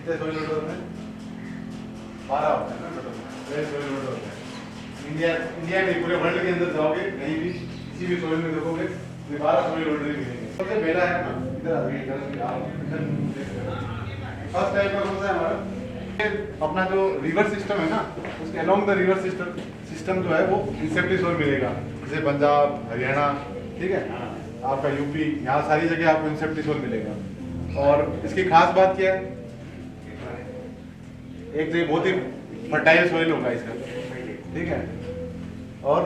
कितने soil holder होते हैं? 12 होते हैं ना टोटल, 12 सॉइल होल्डर होते हैं। इंडिया में पूरे वर्ल्ड के अंदर जाओगे कहीं भी किसी भी सॉइल में देखोगे 12 सॉइल होल्डर ही मिलेंगे। सबसे पहला है ना इधर फर्स्ट टाइप का कौन सा है हमारा? अपना जो रिवर सिस्टम है ना, उसके अलोंग द रिवर सिस्टम जो है वो इंसेप्टी सॉइल मिलेगा, जैसे पंजाब, हरियाणा, ठीक है, आपका यूपी, यहाँ सारी जगह आपको इंसेप्टी सॉइल मिलेगा। और इसकी खास बात क्या है? एक तो ये बहुत ही फर्टाइल सॉइल होगा इसका, ठीक है। और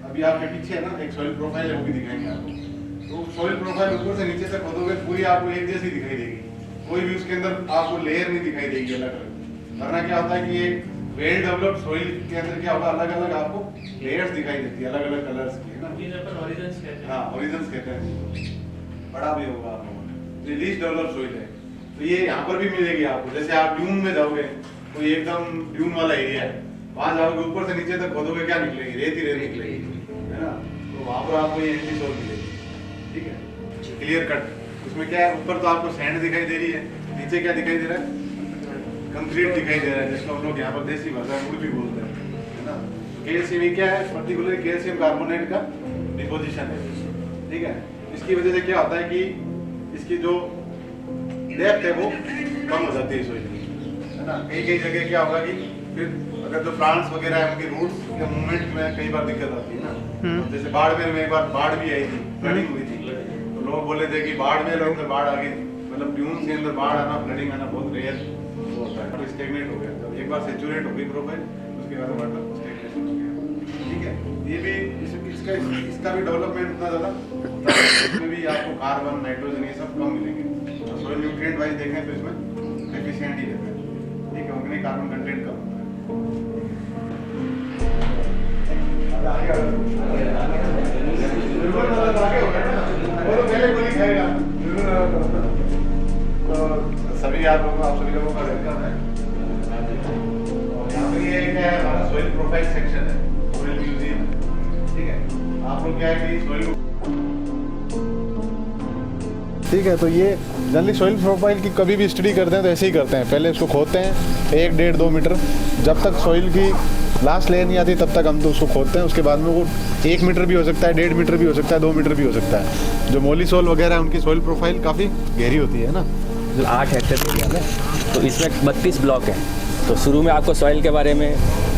अभी आपके पीछे है ना एक सॉइल प्रोफाइल है, वो भी दिखाएंगे आपको। तो सॉइल प्रोफाइल ऊपर से नीचे से खोदोगे पूरी आपको एक जैसी दिखाई देगी, कोई भी उसके अंदर आपको लेयर नहीं दिखाई देगी अलग अलग। वरना क्या होता है कि ये वेल डेवलप्ड सॉइल के अंदर क्या होगा, अलग अलग आपको लेयर्स दिखाई देती है, अलग अलग कलर्स की, है ना। ऑरिजिन्स कहते हैं। हाँ, ऑरिजिन्स कहते हैं। बड़ा भी होगा आप लोगों ने, ये लीस्ट डेवलप्ड सॉइल है। तो ये यहाँ पर भी मिलेगी आपको। जैसे आप ड्यून में जाओगे, कोई एकदम ड्यून वाला एरिया है, वहाँ जाओगे ऊपर से नीचे तक खोदोगे, क्या निकलेगी? रेत ही रेत निकलेगी, है ना। तो वहाँ पर आपको ये एंटी सॉइल मिलेगी, ठीक है, क्लियर कट। उसमें क्या है, ऊपर तो आपको सैंड दिखाई दे रही है, नीचे क्या दिखाई दे रहा है? कंक्रीट दिखाई दे रहा है, जिसको हम लोग यहाँ पर देसी भाषा में भी बोलते हैं, है ना। कैल्शियम क्या है? पर्टिकुलर कैल्शियम कार्बोनेट का डिपोजिशन है, ठीक है। इसकी वजह से क्या होता है कि इसकी जो डेप्थ है वो कम हो जाती है सॉइल की, है ना। कई जगह क्या होगा कि फिर अगर जो प्लांट्स वगैरह है उनकी रूट्स के मूवमेंट में कई बार दिक्कत आती है ना। तो जैसे बाड़मेर में एक बार बाढ़ भी आई थी, फ्लडिंग हुई थी, तो लोग बोले थे कि बाड़मेर में अंदर बाढ़ आ गई, मतलब ड्यून के अंदर बाढ़ आना, फ्लडिंग आना बहुत रेयर होता है। तो स्टेगनेट हो गया, जब एक बार सेचुरेट हो गई प्रोफाइल, उसके बाद वाटर स्टेगनेशन हो गया, ठीक है। ये भी इसका भी डेवलपमेंट उतना ज़्यादा होता है, इसमें भी आपको कार्बन, नाइट्रोजन ये सब कम मिलेंगे। सॉइल न्यूट्रिएंट वाइज देखें तो इसमें एफिशिएंट ही रहता है, ठीक है, उनमें कार्बन कंटेंट कम होता है। सभी आप सभी लोगों का वेलकम है। यहाँ पे ये क्या है, हमारा सॉइल प्रोफाइल सेक्शन है, सॉइल म्यूजियम, ठीक है। आप लोग क्या है कि सॉइल, ठीक है, तो ये जनरली सॉइल प्रोफाइल की कभी भी स्टडी करते हैं तो ऐसे ही करते हैं। पहले इसको खोदते हैं 1, 1.5, 2 मीटर, जब तक सॉइल की लास्ट लेयर नहीं आती तब तक हम तो उसको खोदते हैं। उसके बाद में वो 1 मीटर भी हो सकता है, 1.5 मीटर भी हो सकता है, 2 मीटर भी हो सकता है। जो मोली सॉइल वगैरह है उनकी सॉइल प्रोफाइल काफ़ी गहरी होती है ना। 8 हेक्टेयर एरिया में, तो इसमें 32 ब्लॉक हैं। तो शुरू में आपको सॉइल के बारे में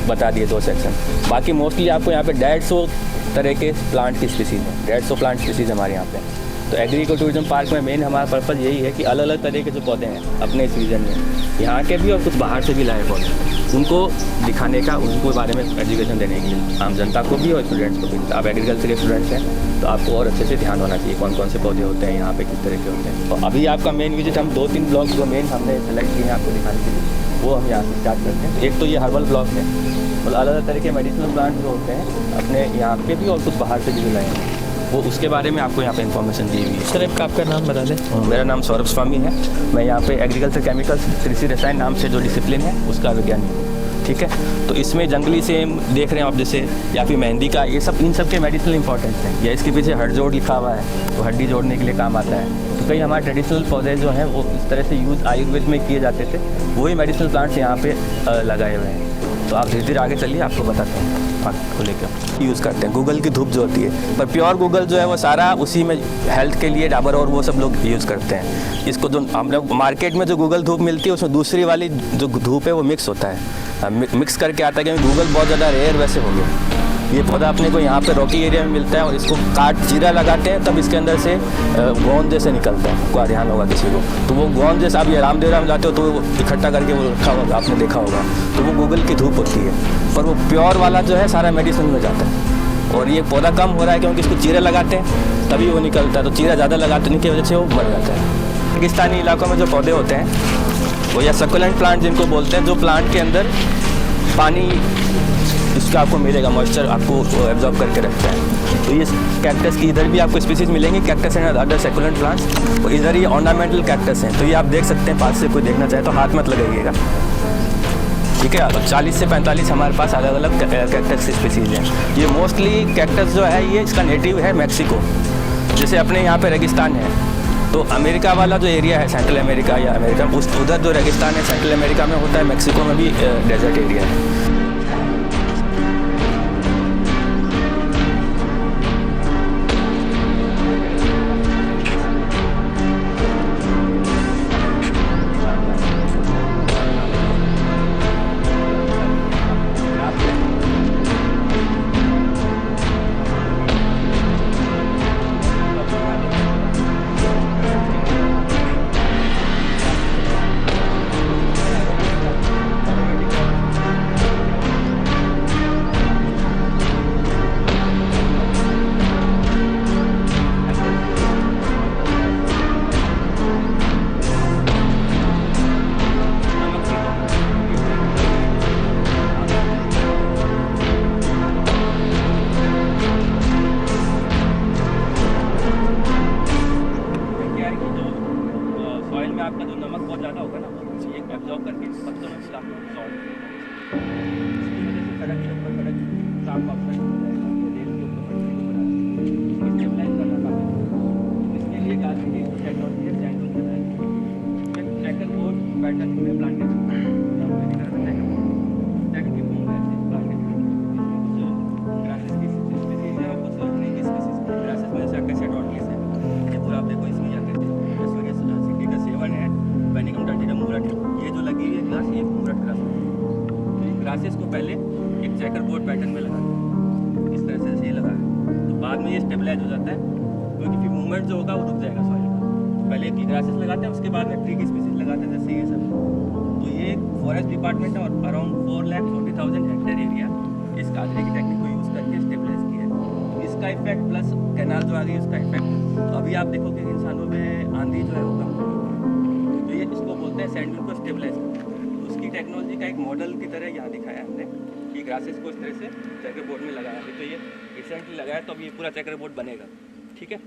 बता दिए 2 सेक्शन, बाकी मोस्टली आपको यहाँ पे 150 तरह के प्लांट की स्पीसीज हैं, 150 प्लांट स्पीसीज हमारे यहाँ पे। तो एग्रीकल्चर टूरिज्म पार्क में मेन हमारा पर्पज़ यही है कि अलग अलग तरह के जो पौधे हैं अपने इस रीजन में, यहाँ के भी और कुछ बाहर से भी लाए पौधे, उनको दिखाने का, उनको बारे में एजुकेशन देने के लिए आम जनता को भी और स्टूडेंट्स को भी। आप एग्रीकल्चर के स्टूडेंट्स हैं तो आपको और अच्छे से ध्यान होना चाहिए कौन कौन से पौधे होते हैं यहाँ पे, किस तरह के होते हैं। तो अभी आपका मेन विजिट हम 2-3 ब्लॉक जो मेन हमने सेलेक्ट किए हैं आपको दिखाने के लिए, वो हम यहाँ से स्टार्ट करते हैं। एक तो ये हर्बल ब्लॉक है, मतलब अलग अलग तरह के मेडिसिनल प्लांट जो होते हैं अपने यहाँ पे भी और कुछ बाहर से भी लाए हैं, वो उसके बारे में आपको यहाँ पे इन्फॉर्मेशन दी हुई है। सर आपका नाम बता दें। मेरा नाम सौरभ स्वामी है, मैं यहाँ पे एग्रीकल्चर केमिकल्स कृषि रसायन नाम से जो डिसिप्लिन है उसका वैज्ञानिक हूँ, ठीक है। तो इसमें जंगली सेम देख रहे हैं आप जैसे, या फिर मेहंदी का, ये सब इन सब के मेडिसिनल इंपॉर्टेंस हैं। या इसके पीछे हड्डी लिखा हुआ है, तो हड्डी जोड़ने के लिए काम आता है। तो कई हमारे ट्रेडिशनल पौधे जो हैं वो इस तरह से यूज़ आयुर्वेद में किए जाते थे, वही मेडिसिनल प्लांट्स यहाँ पे लगाए हुए हैं। तो आप धीरे धीरे आगे चलिए, आपको बताते हैं को लेकर यूज़ करते हैं। गूगल की धूप जो होती है, पर प्योर गूगल जो है वो सारा उसी में हेल्थ के लिए डाबर और वो सब लोग यूज़ करते हैं। इसको जो हम लोग मार्केट में जो गूगल धूप मिलती है उसमें दूसरी वाली जो धूप है वो मिक्स होता है, मिक्स करके आता है, क्योंकि गूगल बहुत ज़्यादा रेयर वैसे हो गया। ये पौधा अपने को यहाँ पे रॉकी एरिया में मिलता है और इसको काट जीरा लगाते हैं तब इसके अंदर से गोंद जैसे निकलता है, आपको ध्यान होगा किसी को। तो वो गोंद जैसे आप ये रामदेवरा में जाते हो तो वो इकट्ठा करके वो रखा होगा, आपने देखा होगा, तो वो गूगल की धूप होती है। पर वो प्योर वाला जो है सारा मेडिसिन में जाता है। और ये पौधा कम हो रहा है क्योंकि इसको चीरा लगाते हैं तभी वो निकलता है, तो चीरा ज़्यादा लगाने की वजह से वो मर जाता है। रेगिस्तानी इलाकों में जो पौधे होते हैं वो या सक्युलेंट प्लांट जिनको बोलते हैं, जो प्लांट के अंदर पानी इसका आपको मिलेगा, मॉइस्चर आपको एब्जॉर्ब करके रखता है। तो ये कैक्टस की इधर भी आपको स्पीसीज मिलेंगी, cactus and other succulent plants. और इधर ये ऑर्नामेंटल कैक्टस हैं, तो ये आप देख सकते हैं, पास से कोई देखना चाहे तो हाथ मत लगाइएगा, ठीक है। तो 40 से 45 हमारे पास अलग अलग कैक्टस की स्पीसीज हैं। ये मोस्टली कैक्टस जो है ये इसका नेटिव है मैक्सिको। जैसे अपने यहाँ पे रेगिस्तान है तो अमेरिका वाला जो एरिया है सेंट्रल अमेरिका या अमेरिका, उस उधर जो रेगिस्तान है सेंट्रल अमेरिका में होता है, मैक्सिको में भी डेजर्ट एरिया है। आपका जो नमक बहुत ज़्यादा होगा ना, वो एक एब्जॉर्ब करके पत्तों में मिला सड़क के ऊपर सड़क साफ ऑप्शन इसके लिए गाड़ी की टेक्नोलॉजी है चेकर बोर्ड पैटर्न में प्लांटेड ग्रासेस को पहले एक चेकर बोर्ड पैटर्न में लगा दें, इस तरह से ये लगा है, तो बाद में ये स्टेबलाइज हो जाता है, क्योंकि फिर मूवमेंट जो होगा वो रुक जाएगा सॉइल का। पहले की ग्रासेस लगाते हैं, उसके बाद में ट्री की स्पीसीज लगाते हैं, जैसे ये सब। तो ये फॉरेस्ट डिपार्टमेंट है और अराउंड 4,40,000 हेक्टेयर एरिया इस काजरे की टेक्निक को यूज़ करके स्टेबलाइज किया है। तो इसका इफेक्ट प्लस कैनाल जो आ गई उसका इफेक्ट, तो अभी आप देखो कि इंसानों में आंधी जो है वो कम हो गई, तो ये इसको बोलते हैं सैंड ड्यून को स्टेबलाइज। उसकी टेक्नोलॉजी का एक मॉडल की तरह यहाँ दिखाया हमने कि ग्रासेस को इस तरह से चेकर बोर्ड में लगाया है। तो ये रिसेंटली लगाया, तो अब ये पूरा चेकर बोर्ड बनेगा, ठीक है।